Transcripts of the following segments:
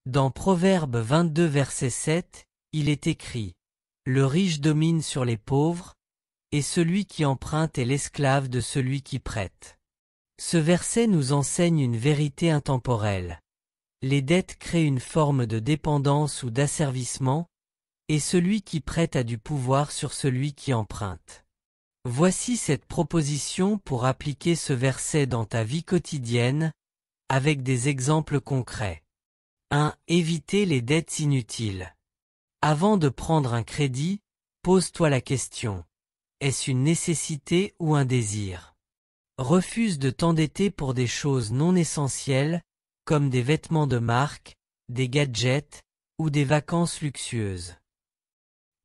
Dans Proverbe 22 verset 7, il est écrit: Le riche domine sur les pauvres, et celui qui emprunte est l'esclave de celui qui prête. Ce verset nous enseigne une vérité intemporelle. Les dettes créent une forme de dépendance ou d'asservissement, et celui qui prête a du pouvoir sur celui qui emprunte. Voici cette proposition pour appliquer ce verset dans ta vie quotidienne, avec des exemples concrets. 1. Éviter les dettes inutiles. Avant de prendre un crédit, pose-toi la question: est-ce une nécessité ou un désir? Refuse de t'endetter pour des choses non essentielles, comme des vêtements de marque, des gadgets, ou des vacances luxueuses.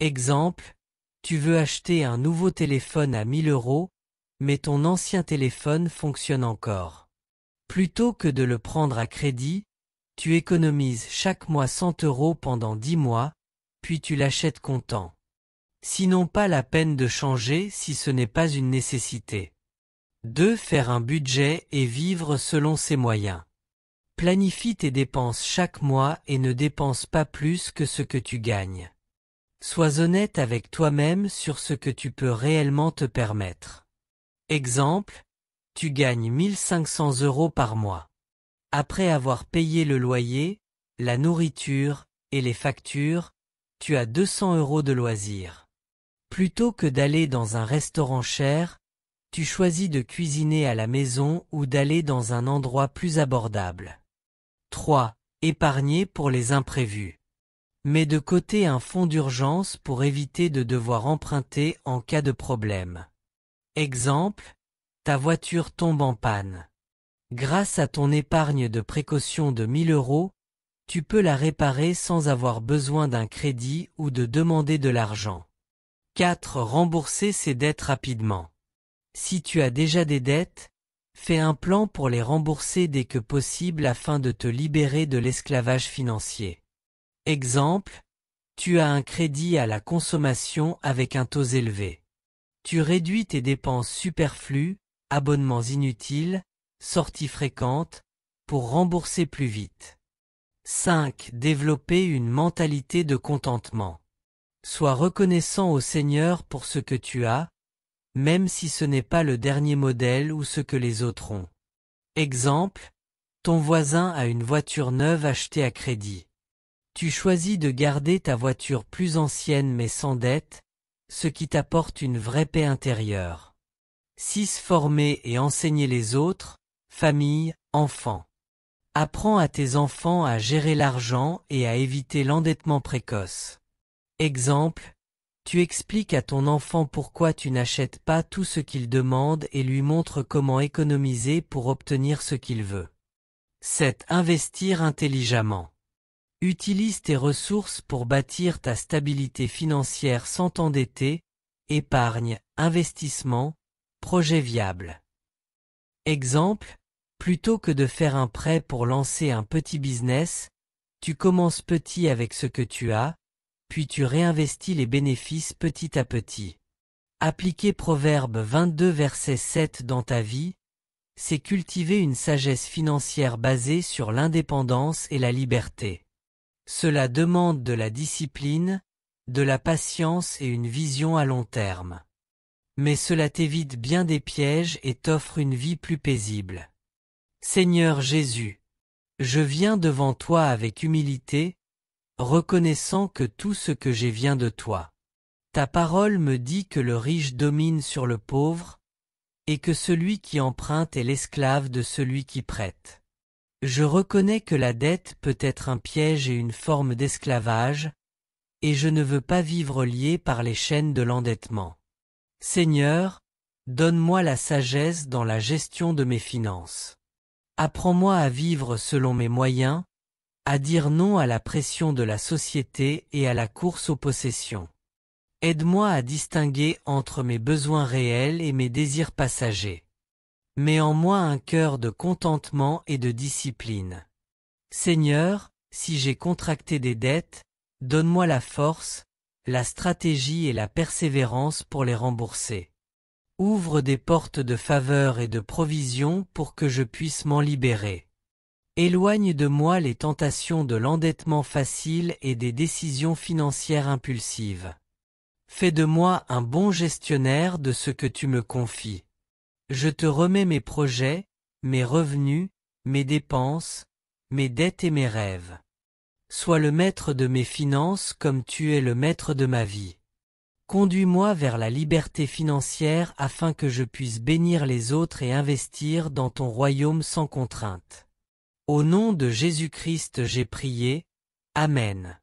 Exemple: tu veux acheter un nouveau téléphone à 1000 €, mais ton ancien téléphone fonctionne encore. Plutôt que de le prendre à crédit, tu économises chaque mois 100 € pendant 10 mois, puis tu l'achètes comptant. Sinon pas la peine de changer si ce n'est pas une nécessité. 2. Faire un budget et vivre selon ses moyens. Planifie tes dépenses chaque mois et ne dépense pas plus que ce que tu gagnes. Sois honnête avec toi-même sur ce que tu peux réellement te permettre. Exemple: tu gagnes 1500 € par mois. Après avoir payé le loyer, la nourriture et les factures, tu as 200 € de loisirs. Plutôt que d'aller dans un restaurant cher, tu choisis de cuisiner à la maison ou d'aller dans un endroit plus abordable. 3. Épargner pour les imprévus. Mets de côté un fonds d'urgence pour éviter de devoir emprunter en cas de problème. Exemple: ta voiture tombe en panne. Grâce à ton épargne de précaution de 1000 €, tu peux la réparer sans avoir besoin d'un crédit ou de demander de l'argent. 4. Rembourser ses dettes rapidement. Si tu as déjà des dettes, fais un plan pour les rembourser dès que possible afin de te libérer de l'esclavage financier. Exemple: tu as un crédit à la consommation avec un taux élevé. Tu réduis tes dépenses superflues, abonnements inutiles, sorties fréquentes, pour rembourser plus vite. 5. Développer une mentalité de contentement. Sois reconnaissant au Seigneur pour ce que tu as, même si ce n'est pas le dernier modèle ou ce que les autres ont. Exemple: ton voisin a une voiture neuve achetée à crédit. Tu choisis de garder ta voiture plus ancienne mais sans dette, ce qui t'apporte une vraie paix intérieure. 6. Former et enseigner les autres, famille, enfants. Apprends à tes enfants à gérer l'argent et à éviter l'endettement précoce. Exemple: tu expliques à ton enfant pourquoi tu n'achètes pas tout ce qu'il demande et lui montres comment économiser pour obtenir ce qu'il veut. 7. Investir intelligemment. Utilise tes ressources pour bâtir ta stabilité financière sans t'endetter, épargne, investissement, projet viable. Exemple: plutôt que de faire un prêt pour lancer un petit business, tu commences petit avec ce que tu as, puis tu réinvestis les bénéfices petit à petit. Appliquer Proverbe 22 verset 7 dans ta vie, c'est cultiver une sagesse financière basée sur l'indépendance et la liberté. Cela demande de la discipline, de la patience et une vision à long terme. Mais cela t'évite bien des pièges et t'offre une vie plus paisible. Seigneur Jésus, je viens devant toi avec humilité, reconnaissant que tout ce que j'ai vient de toi. Ta parole me dit que le riche domine sur le pauvre, et que celui qui emprunte est l'esclave de celui qui prête. Je reconnais que la dette peut être un piège et une forme d'esclavage, et je ne veux pas vivre lié par les chaînes de l'endettement. Seigneur, donne-moi la sagesse dans la gestion de mes finances. Apprends-moi à vivre selon mes moyens, à dire non à la pression de la société et à la course aux possessions. Aide-moi à distinguer entre mes besoins réels et mes désirs passagers. Mets en moi un cœur de contentement et de discipline. Seigneur, si j'ai contracté des dettes, donne-moi la force, la stratégie et la persévérance pour les rembourser. Ouvre des portes de faveur et de provision pour que je puisse m'en libérer. Éloigne de moi les tentations de l'endettement facile et des décisions financières impulsives. Fais de moi un bon gestionnaire de ce que tu me confies. Je te remets mes projets, mes revenus, mes dépenses, mes dettes et mes rêves. Sois le maître de mes finances comme tu es le maître de ma vie. Conduis-moi vers la liberté financière afin que je puisse bénir les autres et investir dans ton royaume sans contrainte. Au nom de Jésus-Christ j'ai prié. Amen.